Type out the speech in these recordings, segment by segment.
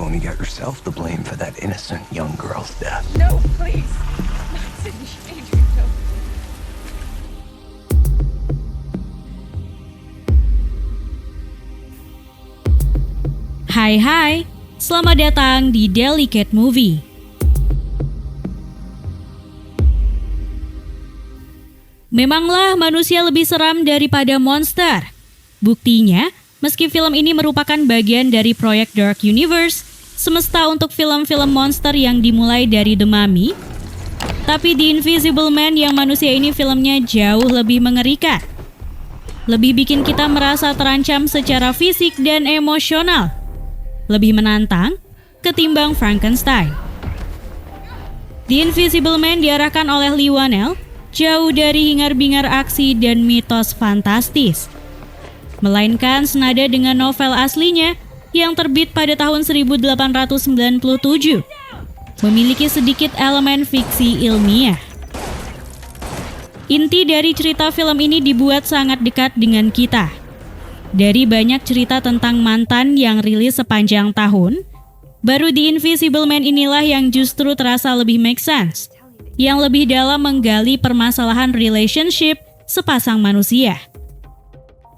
only got yourself to blame for that innocent young girl's death. No, please. Not Sydney. Adrian, no. Hai, selamat datang di Daily Cat Movie. Memanglah manusia lebih seram daripada monster. Buktinya, meski film ini merupakan bagian dari proyek Dark Universe, semesta untuk film-film monster yang dimulai dari The Mummy, tapi The Invisible Man yang manusia ini filmnya jauh lebih mengerikan. Lebih bikin kita merasa terancam secara fisik dan emosional. Lebih menantang ketimbang Frankenstein. The Invisible Man diarahkan oleh Leigh Whannell, jauh dari hingar-bingar aksi dan mitos fantastis, melainkan senada dengan novel aslinya yang terbit pada tahun 1897, memiliki sedikit elemen fiksi ilmiah. Inti dari cerita film ini dibuat sangat dekat dengan kita. Dari banyak cerita tentang mantan yang rilis sepanjang tahun, baru The Invisible Man inilah yang justru terasa lebih make sense, yang lebih dalam menggali permasalahan relationship sepasang manusia.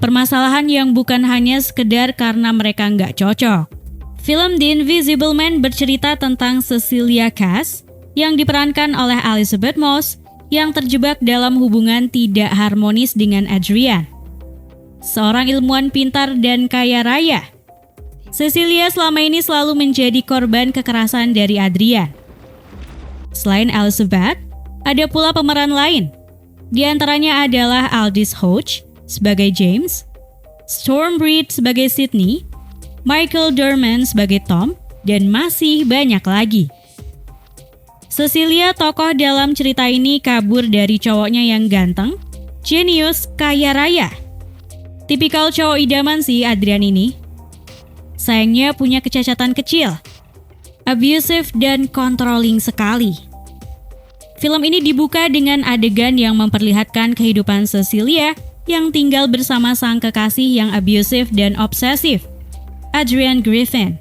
Permasalahan yang bukan hanya sekedar karena mereka nggak cocok. Film The Invisible Man bercerita tentang Cecilia Cass yang diperankan oleh Elisabeth Moss yang terjebak dalam hubungan tidak harmonis dengan Adrian, seorang ilmuwan pintar dan kaya raya. Cecilia selama ini selalu menjadi korban kekerasan dari Adrian. Selain Elizabeth, ada pula pemeran lain. Di antaranya adalah Aldis Hodge sebagai James, Storm Reid sebagai Sydney, Michael Dorman sebagai Tom, dan masih banyak lagi. Cecilia, tokoh dalam cerita ini, kabur dari cowoknya yang ganteng, jenius, kaya raya. Tipikal cowok idaman sih Adrian ini. Sayangnya punya kecacatan kecil, abusive dan controlling sekali. Film ini dibuka dengan adegan yang memperlihatkan kehidupan Cecilia yang tinggal bersama sang kekasih yang abusive dan obsesif, Adrian Griffin.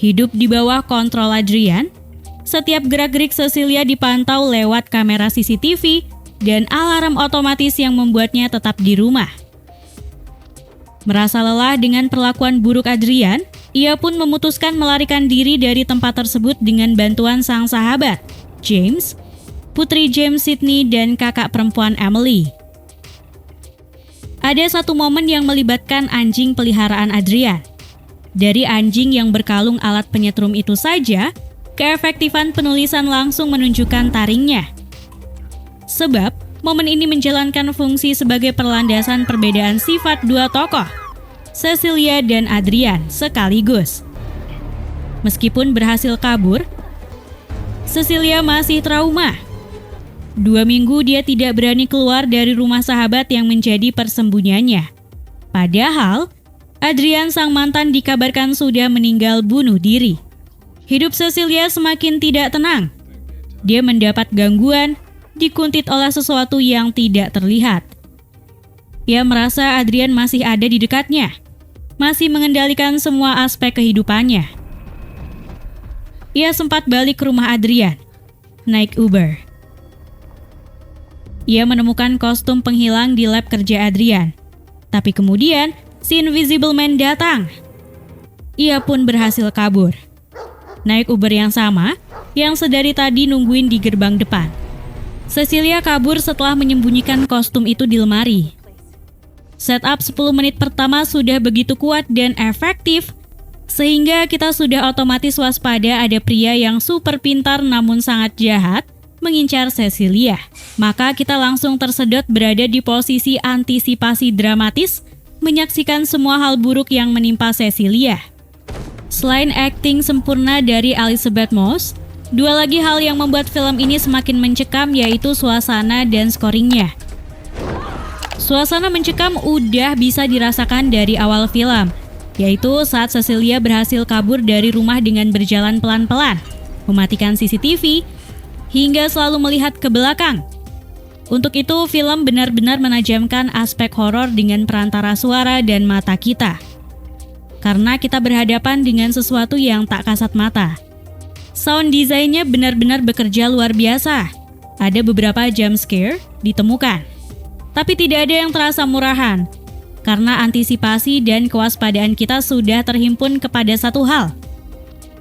Hidup di bawah kontrol Adrian, setiap gerak-gerik Cecilia dipantau lewat kamera CCTV dan alarm otomatis yang membuatnya tetap di rumah. Merasa lelah dengan perlakuan buruk Adrian, ia pun memutuskan melarikan diri dari tempat tersebut dengan bantuan sang sahabat, James, putri James Sydney, dan kakak perempuan Emily. Ada satu momen yang melibatkan anjing peliharaan Adrian. Dari anjing yang berkalung alat penyetrum itu saja, keefektifan penulisan langsung menunjukkan taringnya. Sebab, momen ini menjalankan fungsi sebagai perlandasan perbedaan sifat dua tokoh, Cecilia dan Adrian, sekaligus. Meskipun berhasil kabur, Cecilia masih trauma. 2 minggu dia tidak berani keluar dari rumah sahabat yang menjadi persembunyiannya. Padahal, Adrian sang mantan dikabarkan sudah meninggal bunuh diri. Hidup Cecilia semakin tidak tenang. Dia mendapat gangguan, dikuntit oleh sesuatu yang tidak terlihat. Ia merasa Adrian masih ada di dekatnya, masih mengendalikan semua aspek kehidupannya. Ia sempat balik ke rumah Adrian, naik Uber. Ia menemukan kostum penghilang di lab kerja Adrian. Tapi kemudian, si Invisible Man datang. Ia pun berhasil kabur. Naik Uber yang sama, yang sedari tadi nungguin di gerbang depan. Cecilia kabur setelah menyembunyikan kostum itu di lemari. Setup 10 menit pertama sudah begitu kuat dan efektif, sehingga kita sudah otomatis waspada ada pria yang super pintar namun sangat jahat mengincar Cecilia. Maka kita langsung tersedot berada di posisi antisipasi dramatis, menyaksikan semua hal buruk yang menimpa Cecilia. Selain akting sempurna dari Elisabeth Moss, dua lagi hal yang membuat film ini semakin mencekam yaitu suasana dan scoringnya. Suasana mencekam udah bisa dirasakan dari awal film, yaitu saat Cecilia berhasil kabur dari rumah dengan berjalan pelan-pelan, mematikan CCTV, hingga selalu melihat ke belakang. Untuk itu, film benar-benar menajamkan aspek horor dengan perantara suara dan mata kita. karena kita berhadapan dengan sesuatu yang tak kasat mata. Sound design-nya benar-benar bekerja luar biasa. Ada beberapa jump scare ditemukan, tapi tidak ada yang terasa murahan, karena antisipasi dan kewaspadaan kita sudah terhimpun kepada satu hal.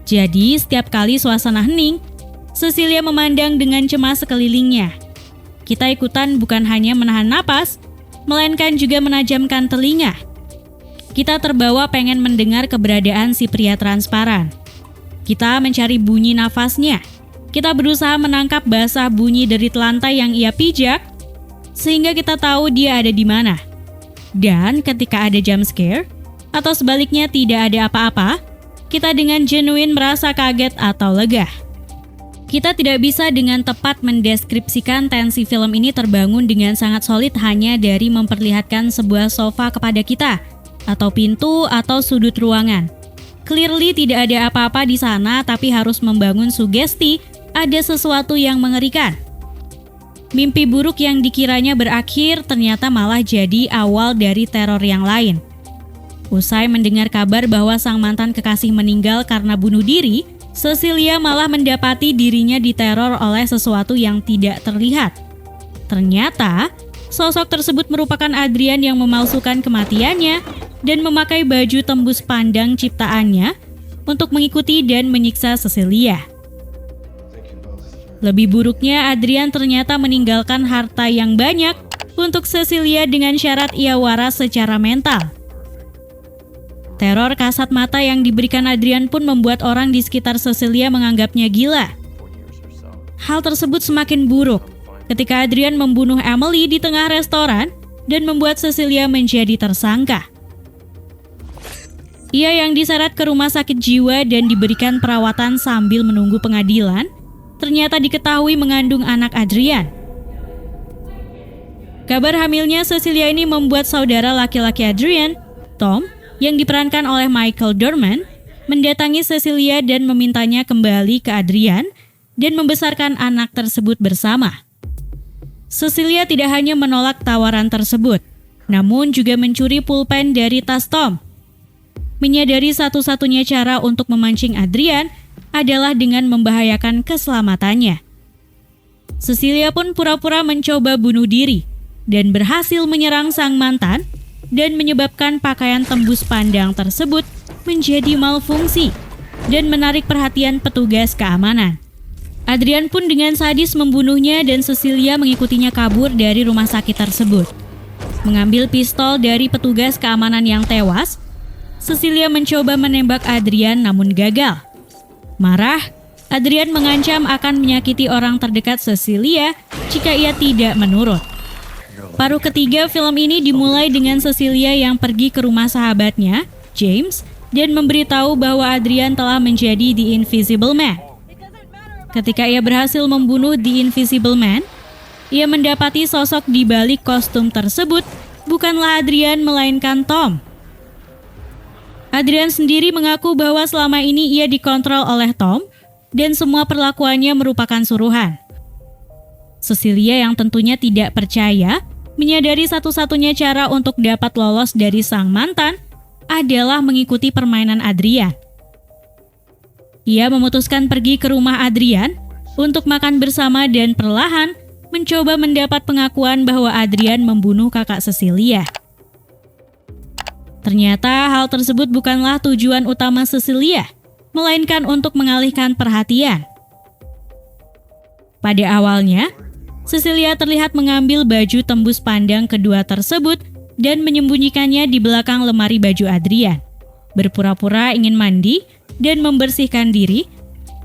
Jadi, setiap kali suasana hening, Cecilia memandang dengan cemas sekelilingnya. Kita ikutan bukan hanya menahan napas, melainkan juga menajamkan telinga. Kita terbawa pengen mendengar keberadaan si pria transparan. Kita mencari bunyi nafasnya. Kita berusaha menangkap basah bunyi dari lantai yang ia pijak, sehingga kita tahu dia ada di mana. Dan ketika ada jump scare, atau sebaliknya tidak ada apa-apa, kita dengan genuine merasa kaget atau lega. Kita tidak bisa dengan tepat mendeskripsikan tensi film ini terbangun dengan sangat solid hanya dari memperlihatkan sebuah sofa kepada kita, atau pintu atau sudut ruangan. Clearly tidak ada apa-apa di sana, tapi harus membangun sugesti ada sesuatu yang mengerikan. Mimpi buruk yang dikiranya berakhir ternyata malah jadi awal dari teror yang lain. Usai mendengar kabar bahwa sang mantan kekasih meninggal karena bunuh diri, Cecilia malah mendapati dirinya diteror oleh sesuatu yang tidak terlihat. Ternyata, sosok tersebut merupakan Adrian yang memalsukan kematiannya dan memakai baju tembus pandang ciptaannya untuk mengikuti dan menyiksa Cecilia. Lebih buruknya, Adrian ternyata meninggalkan harta yang banyak untuk Cecilia dengan syarat ia waras secara mental. Teror kasat mata yang diberikan Adrian pun membuat orang di sekitar Cecilia menganggapnya gila. Hal tersebut semakin buruk ketika Adrian membunuh Emily di tengah restoran dan membuat Cecilia menjadi tersangka. Ia yang diseret ke rumah sakit jiwa dan diberikan perawatan sambil menunggu pengadilan, ternyata diketahui mengandung anak Adrian. Kabar hamilnya Cecilia ini membuat saudara laki-laki Adrian, Tom, yang diperankan oleh Michael Dorman, mendatangi Cecilia dan memintanya kembali ke Adrian dan membesarkan anak tersebut bersama. Cecilia tidak hanya menolak tawaran tersebut, namun juga mencuri pulpen dari tas Tom. Menyadari satu-satunya cara untuk memancing Adrian adalah dengan membahayakan keselamatannya. Cecilia pun pura-pura mencoba bunuh diri dan berhasil menyerang sang mantan dan menyebabkan pakaian tembus pandang tersebut menjadi malfungsi dan menarik perhatian petugas keamanan. Adrian pun dengan sadis membunuhnya dan Cecilia mengikutinya kabur dari rumah sakit tersebut. Mengambil pistol dari petugas keamanan yang tewas, Cecilia mencoba menembak Adrian namun gagal. Marah, Adrian mengancam akan menyakiti orang terdekat Cecilia jika ia tidak menurut. Paruh ketiga film ini dimulai dengan Cecilia yang pergi ke rumah sahabatnya, James, dan memberitahu bahwa Adrian telah menjadi The Invisible Man. Ketika ia berhasil membunuh The Invisible Man, ia mendapati sosok di balik kostum tersebut bukanlah Adrian melainkan Tom. Adrian sendiri mengaku bahwa selama ini ia dikontrol oleh Tom dan semua perlakuannya merupakan suruhan. Cecilia yang tentunya tidak percaya, menyadari satu-satunya cara untuk dapat lolos dari sang mantan adalah mengikuti permainan Adrian. Ia memutuskan pergi ke rumah Adrian untuk makan bersama dan perlahan mencoba mendapat pengakuan bahwa Adrian membunuh kakak Cecilia. Ternyata hal tersebut bukanlah tujuan utama Cecilia, melainkan untuk mengalihkan perhatian. Pada awalnya, Cecilia terlihat mengambil baju tembus pandang kedua tersebut dan menyembunyikannya di belakang lemari baju Adrian. Berpura-pura ingin mandi dan membersihkan diri,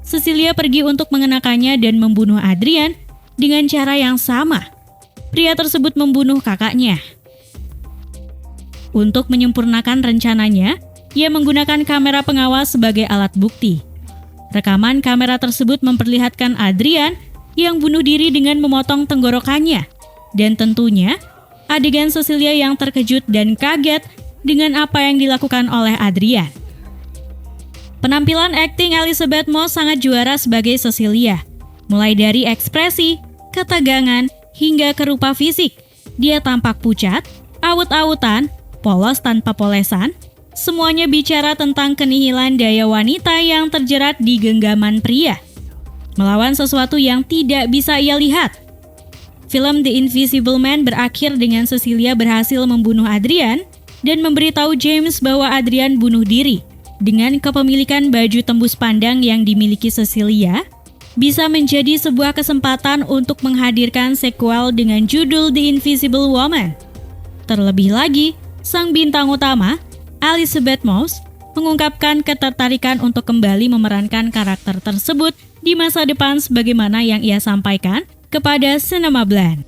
Cecilia pergi untuk mengenakannya dan membunuh Adrian dengan cara yang sama. Pria tersebut membunuh kakaknya. Untuk menyempurnakan rencananya, ia menggunakan kamera pengawas sebagai alat bukti. Rekaman kamera tersebut memperlihatkan Adrian yang bunuh diri dengan memotong tenggorokannya. Dan tentunya, adegan Cecilia yang terkejut dan kaget dengan apa yang dilakukan oleh Adrian. Penampilan akting Elizabeth Moss sangat juara sebagai Cecilia. Mulai dari ekspresi, ketegangan, hingga ke rupa fisik. Dia tampak pucat, awut-awutan, polos tanpa polesan, Semuanya bicara tentang kenihilan daya wanita yang terjerat di genggaman pria, melawan sesuatu yang tidak bisa ia lihat. Film The Invisible Man berakhir dengan Cecilia berhasil membunuh Adrian dan memberitahu James bahwa Adrian bunuh diri. Dengan kepemilikan baju tembus pandang yang dimiliki Cecilia, bisa menjadi sebuah kesempatan untuk menghadirkan sequel dengan judul The Invisible Woman. Terlebih lagi, sang bintang utama, Elizabeth Moss, mengungkapkan ketertarikan untuk kembali memerankan karakter tersebut di masa depan sebagaimana yang ia sampaikan kepada Cinema Blend.